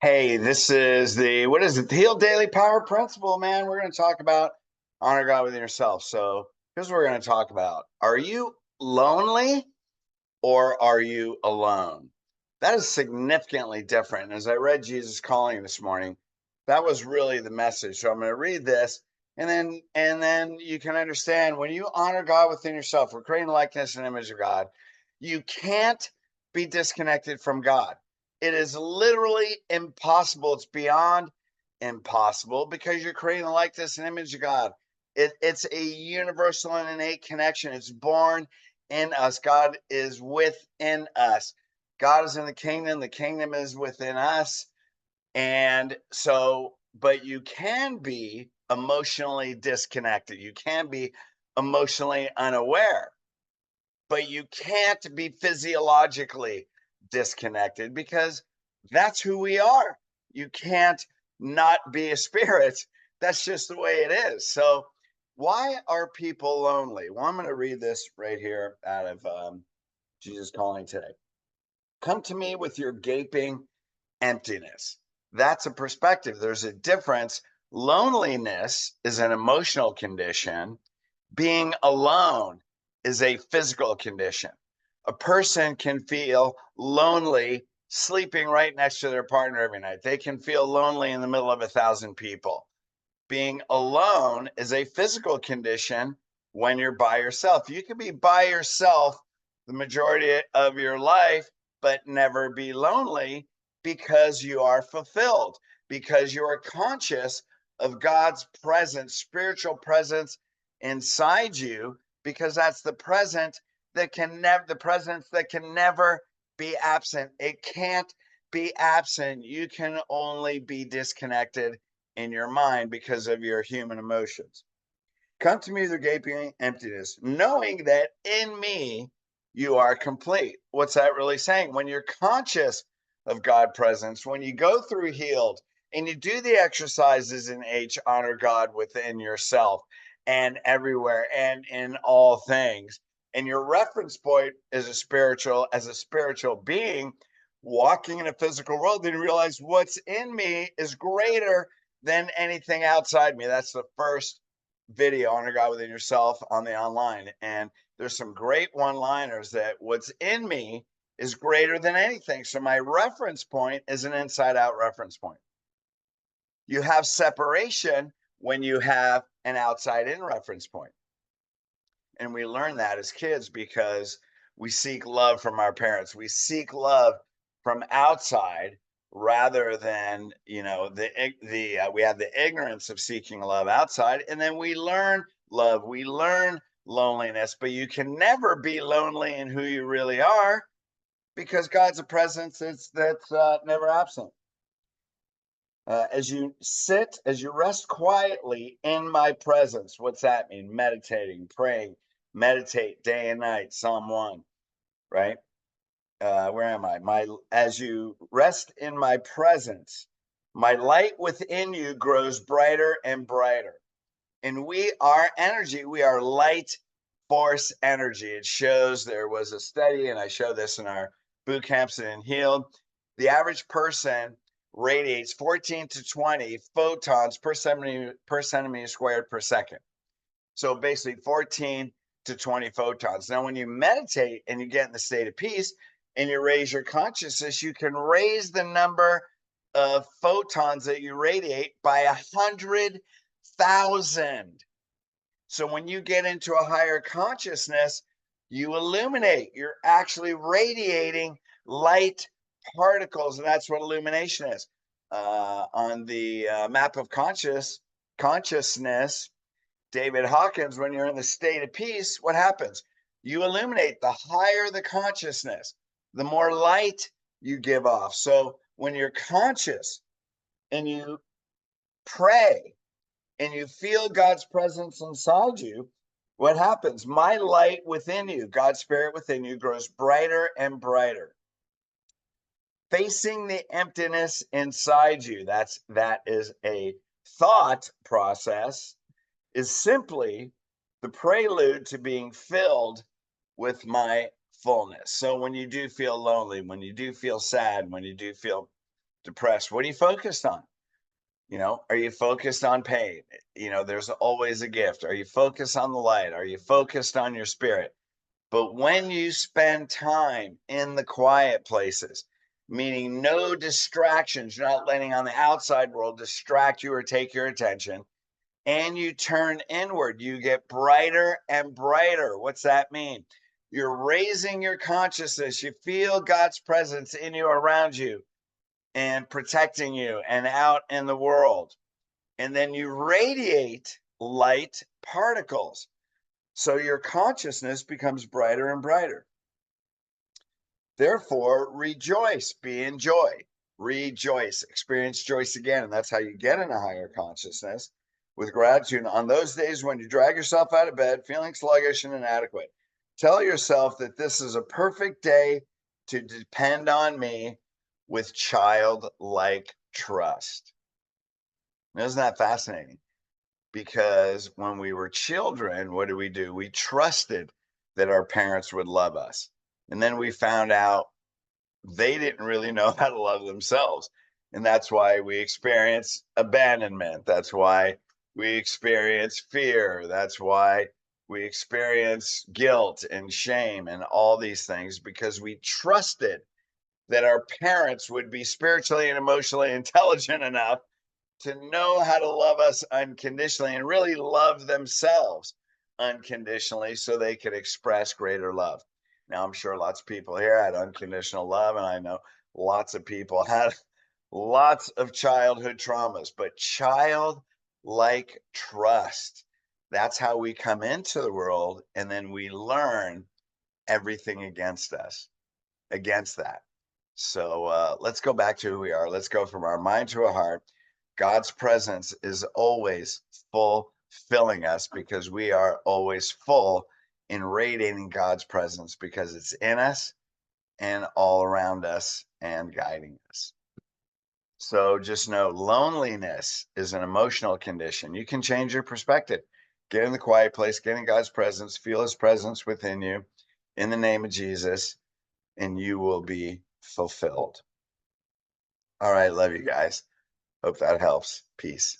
Hey, this is what is it? The Heal Daily Power Principle, man. We're going to talk about honor God within yourself. So here's what we're going to talk about. Are you lonely or are you alone? That is significantly different. And as I read Jesus Calling this morning, that was really the message. So I'm going to read this and then you can understand when you honor God within yourself, we're creating the likeness and image of God. You can't be disconnected from God. It is literally impossible. It's beyond impossible because you're creating the likeness and image of God. It's a universal and innate connection. It's born in us. God is within us. God is in the kingdom is within us. And so, but you can be emotionally disconnected. You can be emotionally unaware, but you can't be physiologically disconnected because that's who we are. You can't not be a spirit. That's just the way it is. So, why are people lonely? Well, I'm going to read this right here out of Jesus Calling today. Come to me with your gaping emptiness. That's a perspective. There's a difference. Loneliness is an emotional condition. Being alone is a physical condition. A person can feel lonely sleeping right next to their partner every night. They can feel lonely in the middle of 1,000 people. Being alone is a physical condition when you're by yourself. You can be by yourself the majority of your life, but never be lonely because you are fulfilled, because you are conscious of God's presence, spiritual presence inside you, because that's the presence that can never be absent. It can't be absent. You can only be disconnected in your mind because of your human emotions. Come to me with your gaping emptiness, knowing that in me you are complete. What's that really saying? When you're conscious of God presence, when you go through healed and you do the exercises in H, honor God within yourself and everywhere and in all things, and your reference point is as a spiritual being walking in a physical world, then you realize what's in me is greater than anything outside me. That's the first video, honor God within yourself, on the online. And there's some great one-liners that what's in me is greater than anything. So my reference point is an inside out reference point. You have separation when you have an outside in reference point. And we learn that as kids because we seek love from our parents. We seek love from outside rather than, we have the ignorance of seeking love outside, and then we learn love. We learn loneliness, but you can never be lonely in who you really are because God's a presence that's never absent. As you rest quietly in my presence, what's that mean? Meditating, praying, meditate day and night. Psalm 1, right? Where am I? As you rest in my presence, my light within you grows brighter and brighter. And we are energy. We are light force energy. It shows, there was a study, and I show this in our boot camps and in Healed. The average person radiates 14 to 20 photons per centimeter squared per second. So basically 14 to 20 photons. Now, when you meditate and you get in the state of peace and you raise your consciousness, you can raise the number of photons that you radiate by 100,000. So when you get into a higher consciousness, you illuminate. You're actually radiating light particles, and that's what illumination is. On the map of consciousness, David Hawkins, when you're in the state of peace, what happens? You illuminate. The higher the consciousness, the more light you give off. So when you're conscious and you pray and you feel God's presence inside you, what happens? My light within you, God's spirit within you, grows brighter and brighter. Facing the emptiness inside you, that is a thought process, is simply the prelude to being filled with my fullness. So when you do feel lonely, when you do feel sad, when you do feel depressed, what are you focused on? Are you focused on pain? There's always a gift. Are you focused on the light? Are you focused on your spirit? But when you spend time in the quiet places, meaning no distractions, you're not letting on the outside world distract you or take your attention, and you turn inward, you get brighter and brighter. What's that mean? You're raising your consciousness. You feel God's presence in you, around you, and protecting you and out in the world. And then you radiate light particles. So your consciousness becomes brighter and brighter. Therefore, rejoice, be in joy, rejoice, experience joy again. And that's how you get in a higher consciousness, with gratitude. On those days when you drag yourself out of bed, feeling sluggish and inadequate, tell yourself that this is a perfect day to depend on me with childlike trust. Isn't that fascinating? Because when we were children, what do? We trusted that our parents would love us. And then we found out they didn't really know how to love themselves. And that's why we experience abandonment. That's why we experience fear. That's why we experience guilt and shame and all these things, because we trusted that our parents would be spiritually and emotionally intelligent enough to know how to love us unconditionally and really love themselves unconditionally so they could express greater love. Now, I'm sure lots of people here had unconditional love, and I know lots of people had lots of childhood traumas, but childlike trust, that's how we come into the world, and then we learn everything against that. So let's go back to who we are. Let's go from our mind to our heart. God's presence is always fulfilling us because we are always full in radiating God's presence, because it's in us and all around us and guiding us. So just know loneliness is an emotional condition. You can change your perspective. Get in the quiet place, get in God's presence, feel his presence within you in the name of Jesus, and you will be fulfilled. All right, love you guys. Hope that helps. Peace.